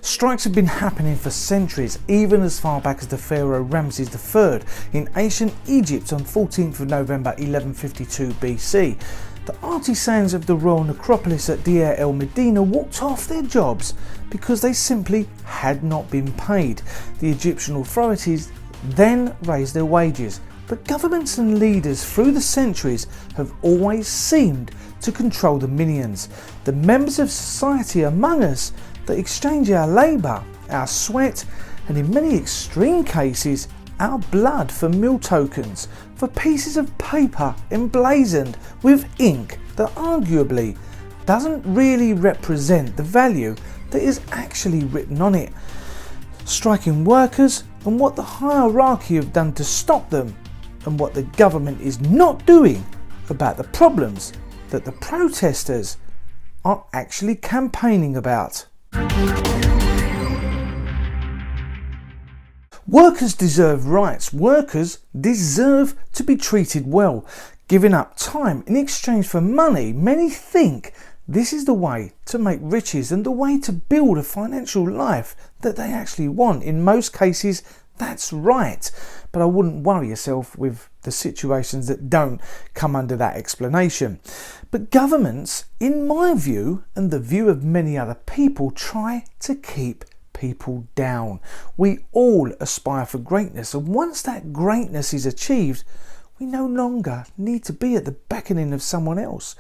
Strikes have been happening for centuries, even as far back as the Pharaoh Ramses III in ancient Egypt on 14th of November 1152 BC. The artisans of the royal necropolis at Deir el Medina walked off their jobs because they simply had not been paid. The Egyptian authorities then raised their wages, but governments and leaders through the centuries have always seemed to control the minions, the members of society among us that exchange our labour, our sweat, and in many extreme cases our blood for meal tokens, for pieces of paper emblazoned with ink that arguably doesn't really represent the value that is actually written on it. Striking workers and what the hierarchy have done to stop them, and what the government is not doing about the problems that the protesters are actually campaigning about. Workers deserve rights. Workers deserve to be treated well. Giving up time in exchange for money, many think this is the way to make riches and the way to build a financial life that they actually want. In most cases, that's right. But I wouldn't worry yourself with the situations that don't come under that explanation. But governments, in my view, and the view of many other people, try to keep people down. We all aspire for greatness, and once that greatness is achieved, we no longer need to be at the beckoning of someone else.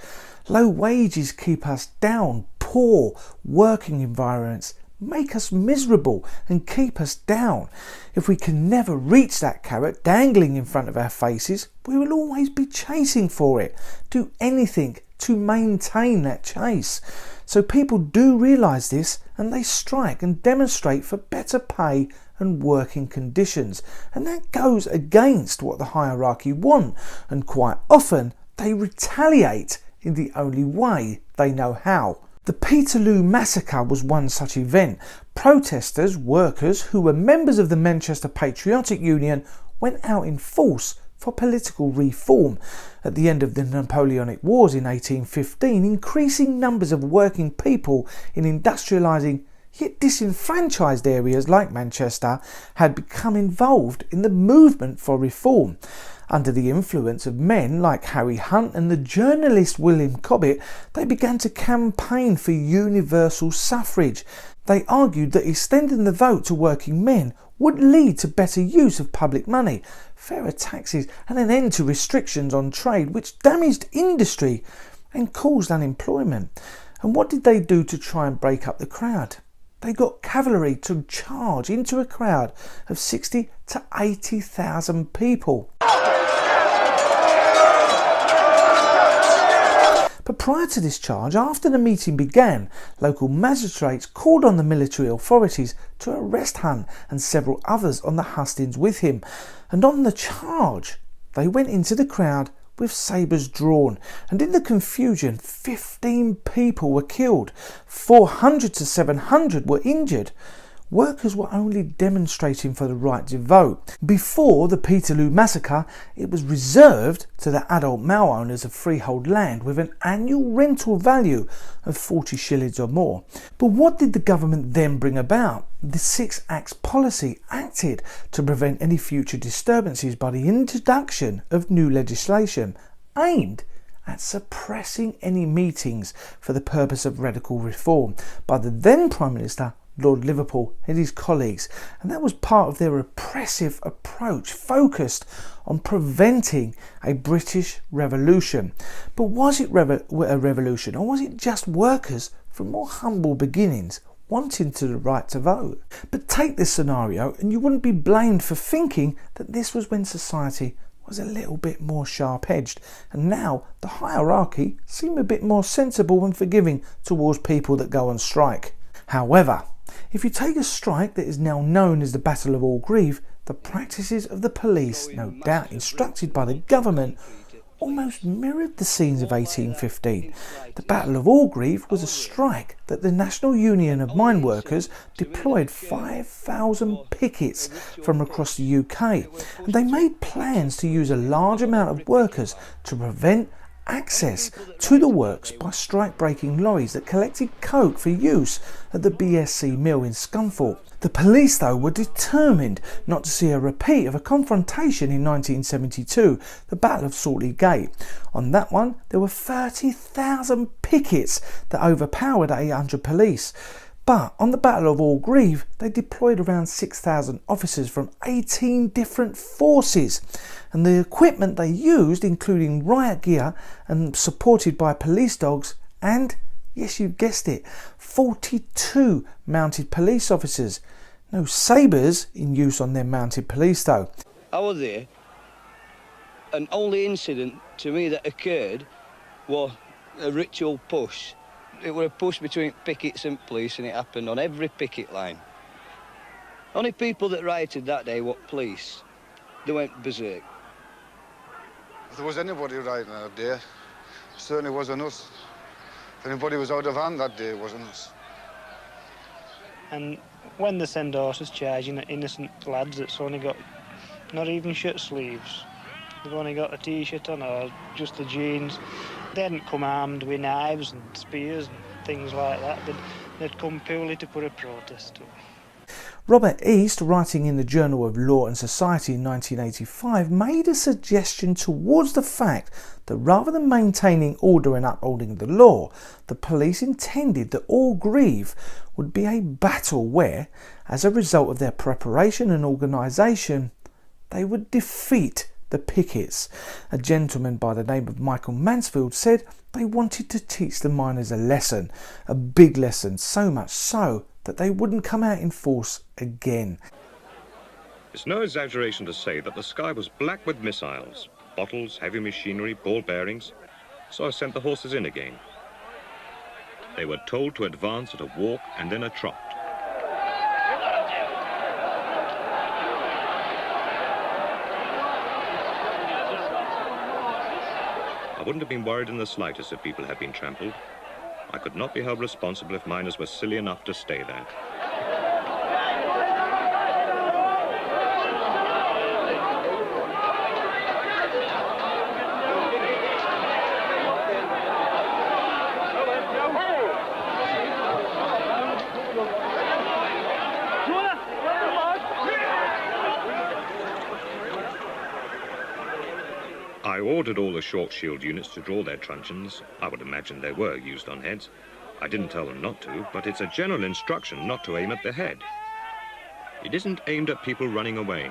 Low wages keep us down. Poor working environments make us miserable and keep us down. If we can never reach that carrot dangling in front of our faces, we will always be chasing for it. Do anything to maintain that chase. So people do realise this, and they strike and demonstrate for better pay and working conditions. And that goes against what the hierarchy want, and quite often they retaliate in the only way they know how. The Peterloo massacre was one such event. Protesters, workers who were members of the Manchester Patriotic Union, went out in force for political reform. At the end of the Napoleonic Wars in 1815, increasing numbers of working people in industrialising yet disenfranchised areas like Manchester had become involved in the movement for reform. Under the influence of men like Harry Hunt and the journalist William Cobbett, they began to campaign for universal suffrage. They argued that extending the vote to working men would lead to better use of public money, fairer taxes, and an end to restrictions on trade which damaged industry and caused unemployment. And what did they do to try and break up the crowd? They got cavalry to charge into a crowd of 60 to 80,000 people. But prior to this charge, after the meeting began, local magistrates called on the military authorities to arrest Hunt and several others on the hustings with him. And on the charge, they went into the crowd with sabres drawn, and in the confusion 15 people were killed, 400 to 700 were injured. Workers were only demonstrating for the right to vote. Before the Peterloo massacre, it was reserved to the adult male owners of freehold land with an annual rental value of 40 shillings or more. But what did the government then bring about? The Six Acts policy acted to prevent any future disturbances by the introduction of new legislation aimed at suppressing any meetings for the purpose of radical reform by the then Prime Minister Lord Liverpool and his colleagues, and that was part of their repressive approach focused on preventing a British revolution. But was it a revolution, or was it just workers from more humble beginnings wanting the right to vote? But take this scenario and you wouldn't be blamed for thinking that this was when society was a little bit more sharp-edged, and now the hierarchy seemed a bit more sensible and forgiving towards people that go on strike. However, if you take a strike that is now known as the Battle of Orgreve, the practices of the police, no doubt instructed by the government, almost mirrored the scenes of 1815. The Battle of Orgreve was a strike that the National Union of Mine Workers deployed 5,000 pickets from across the UK, and they made plans to use a large amount of workers to prevent access to the works by strike-breaking lorries that collected coke for use at the BSC mill in Scunthorpe. The police, though, were determined not to see a repeat of a confrontation in 1972, the Battle of Saltley Gate. On that one, there were 30,000 pickets that overpowered 800 police. But on the Battle of Orgreve, they deployed around 6,000 officers from 18 different forces. And the equipment they used, including riot gear and supported by police dogs and, yes, you guessed it, 42 mounted police officers. No sabres in use on their mounted police though. I was there, and only incident to me that occurred was a ritual push. It was a push between pickets and police, and it happened on every picket line. Only people that rioted that day were police. They went berserk. If there was anybody rioting that day, it certainly wasn't us. If anybody was out of hand that day, it wasn't us. And when they send horses charging at innocent lads that's only got not even shirt sleeves, they've only got a t-shirt on or just the jeans, they hadn't come armed with knives and spears and things like that. They'd come purely to put a protest to it. Robert East, writing in the Journal of Law and Society in 1985, made a suggestion towards the fact that rather than maintaining order and upholding the law, the police intended that Orgreve would be a battle where, as a result of their preparation and organisation, they would defeat the pickets. A gentleman by the name of Michael Mansfield said they wanted to teach the miners a lesson, a big lesson, so much so that they wouldn't come out in force again. It's no exaggeration to say that the sky was black with missiles, bottles, heavy machinery, ball bearings, so I sent the horses in again. They were told to advance at a walk and then a trot. I wouldn't have been worried in the slightest if people had been trampled. I could not be held responsible if miners were silly enough to stay there. I ordered all the short shield units to draw their truncheons. I would imagine they were used on heads. I didn't tell them not to, but it's a general instruction not to aim at the head. It isn't aimed at people running away.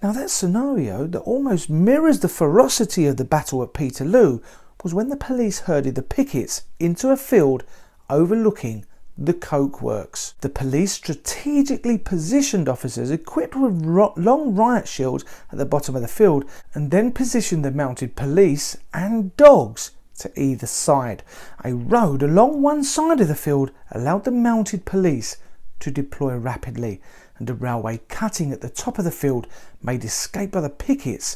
Now that scenario that almost mirrors the ferocity of the battle at Peterloo was when the police herded the pickets into a field overlooking the coke works. The police strategically positioned officers equipped with long riot shields at the bottom of the field and then positioned the mounted police and dogs to either side. A road along one side of the field allowed the mounted police to deploy rapidly, and a railway cutting at the top of the field made escape by the pickets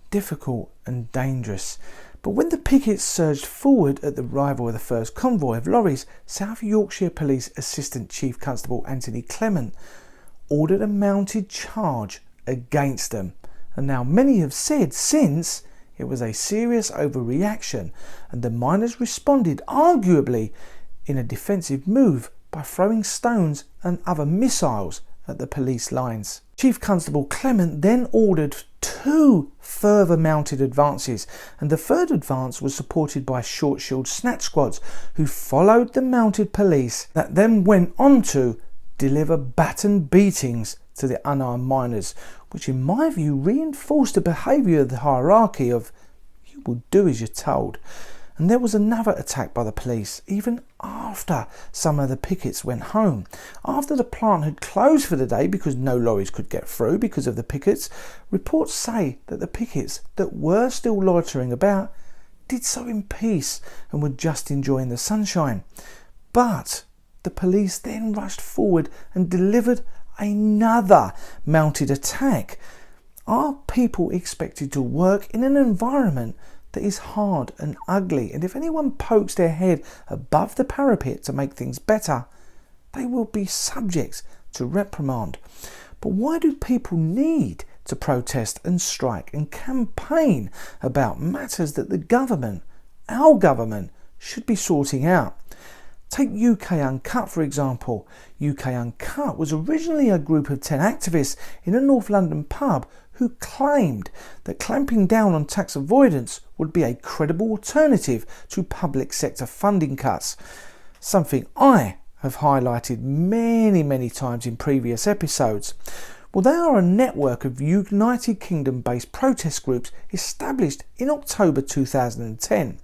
difficult and dangerous. But when the pickets surged forward at the arrival of the first convoy of lorries, South Yorkshire Police Assistant Chief Constable Anthony Clement ordered a mounted charge against them. And now many have said since it was a serious overreaction, and the miners responded arguably in a defensive move by throwing stones and other missiles at the police lines. Chief Constable Clement then ordered 2 further mounted advances, and the third advance was supported by short shield snatch squads who followed the mounted police that then went on to deliver baton beatings to the unarmed miners, which in my view reinforced the behaviour of the hierarchy of you will do as you're told. And there was another attack by the police even after some of the pickets went home. After the plant had closed for the day because no lorries could get through because of the pickets, reports say that the pickets that were still loitering about did so in peace and were just enjoying the sunshine. But the police then rushed forward and delivered another mounted attack. Are people expected to work in an environment that is hard and ugly, and if anyone pokes their head above the parapet to make things better, they will be subject to reprimand? But why do people need to protest and strike and campaign about matters that the government, our government, should be sorting out? Take UK Uncut for example. UK Uncut was originally a group of 10 activists in a North London pub who claimed that clamping down on tax avoidance would be a credible alternative to public sector funding cuts. Something I have highlighted many times in previous episodes. Well, they are a network of United Kingdom based protest groups established in October 2010.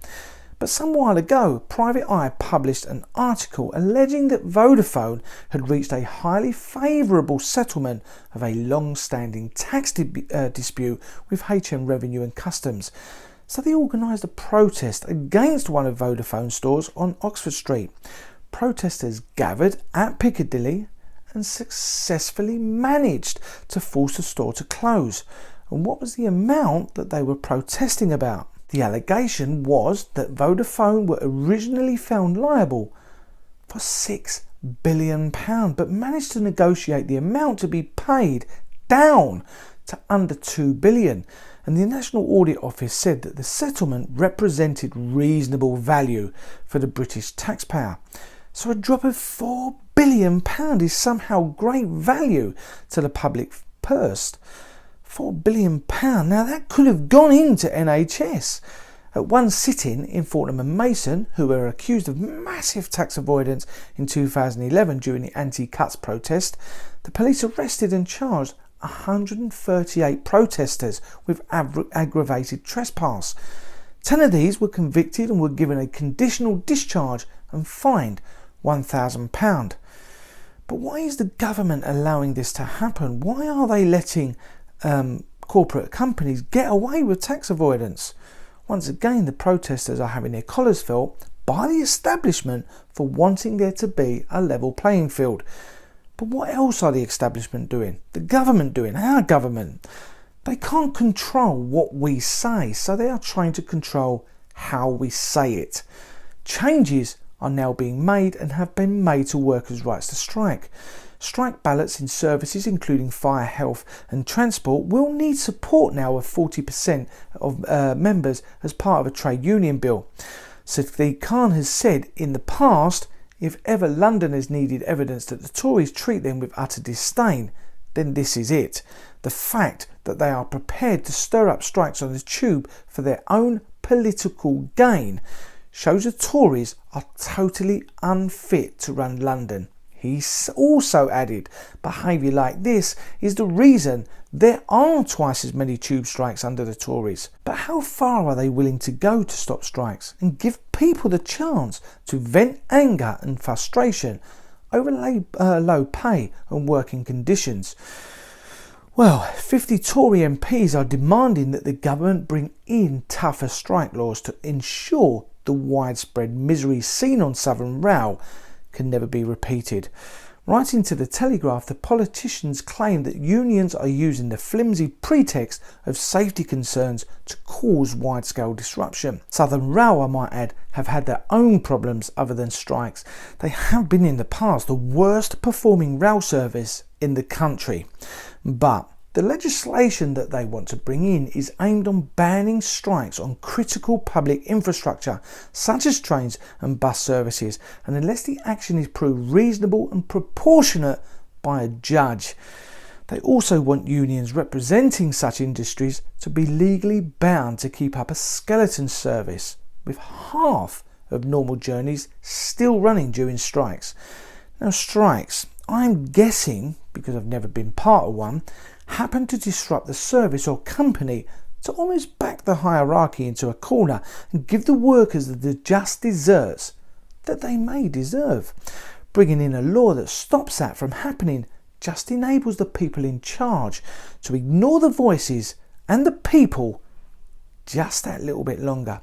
But some while ago, Private Eye published an article alleging that Vodafone had reached a highly favourable settlement of a long-standing tax dispute with HM Revenue and Customs. So they organised a protest against one of Vodafone's stores on Oxford Street. Protesters gathered at Piccadilly and successfully managed to force the store to close. And what was the amount that they were protesting about? The allegation was that Vodafone were originally found liable for £6 billion, but managed to negotiate the amount to be paid down to under £2 billion. And the National Audit Office said that the settlement represented reasonable value for the British taxpayer. So a drop of £4 billion is somehow great value to the public purse. £4 billion. Now that could have gone into NHS. At one sitting in Fortnum and Mason, who were accused of massive tax avoidance in 2011 during the anti-cuts protest, the police arrested and charged 138 protesters with aggravated trespass. 10 of these were convicted and were given a conditional discharge and fined £1,000. But why is the government allowing this to happen? Why are they letting corporate companies get away with tax avoidance? Once again, the protesters are having their collars felt by the establishment for wanting there to be a level playing field. But what else are the establishment doing? The government doing? Our government? They can't control what we say, so they are trying to control how we say it. Changes are now being made and have been made to workers' rights to strike. Strike ballots in services including fire, health and transport will need support now of 40% of members as part of a trade union bill. Sadiq Khan has said in the past, if ever London has needed evidence that the Tories treat them with utter disdain, then this is it. The fact that they are prepared to stir up strikes on the tube for their own political gain shows the Tories are totally unfit to run London. He also added, behaviour like this is the reason there are twice as many tube strikes under the Tories. But how far are they willing to go to stop strikes and give people the chance to vent anger and frustration over low pay and working conditions? Well, 50 Tory MPs are demanding that the government bring in tougher strike laws to ensure the widespread misery seen on Southern Rail can never be repeated. Writing to the Telegraph, the politicians claim that unions are using the flimsy pretext of safety concerns to cause wide-scale disruption. Southern Rail, I might add, have had their own problems other than strikes. They have been in the past the worst performing rail service in the country. But the legislation that they want to bring in is aimed on banning strikes on critical public infrastructure such as trains and bus services, and unless the action is proved reasonable and proportionate by a judge. They also want unions representing such industries to be legally bound to keep up a skeleton service, with half of normal journeys still running during strikes. Now, strikes, I'm guessing, because I've never been part of one, happen to disrupt the service or company to almost back the hierarchy into a corner and give the workers the just desserts that they may deserve. Bringing in a law that stops that from happening just enables the people in charge to ignore the voices and the people just that little bit longer.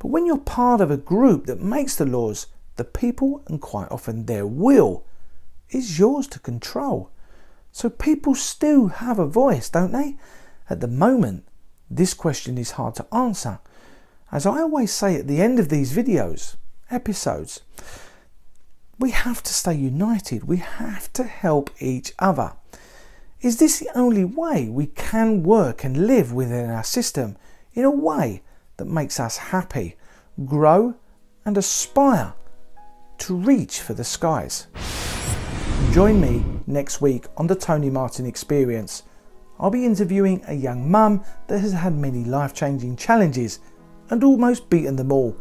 But when you're part of a group that makes the laws, the people, and quite often their will, is yours to control. So people still have a voice, don't they? At the moment, this question is hard to answer. As I always say at the end of these episodes, we have to stay united. We have to help each other. Is this the only way we can work and live within our system in a way that makes us happy, grow and aspire to reach for the skies? Join me next week on the Tony Martin Experience. I'll be interviewing a young mum that has had many life-changing challenges and almost beaten them all.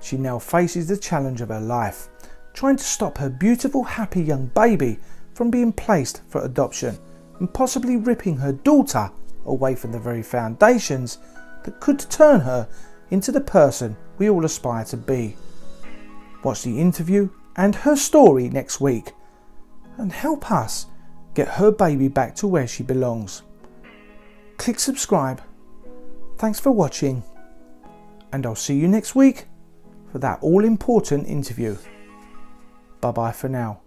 She now faces the challenge of her life, trying to stop her beautiful, happy young baby from being placed for adoption and possibly ripping her daughter away from the very foundations that could turn her into the person we all aspire to be. Watch the interview and her story next week and help us get her baby back to where she belongs. Click subscribe. Thanks for watching, and I'll see you next week for that all-important interview. Bye bye for now.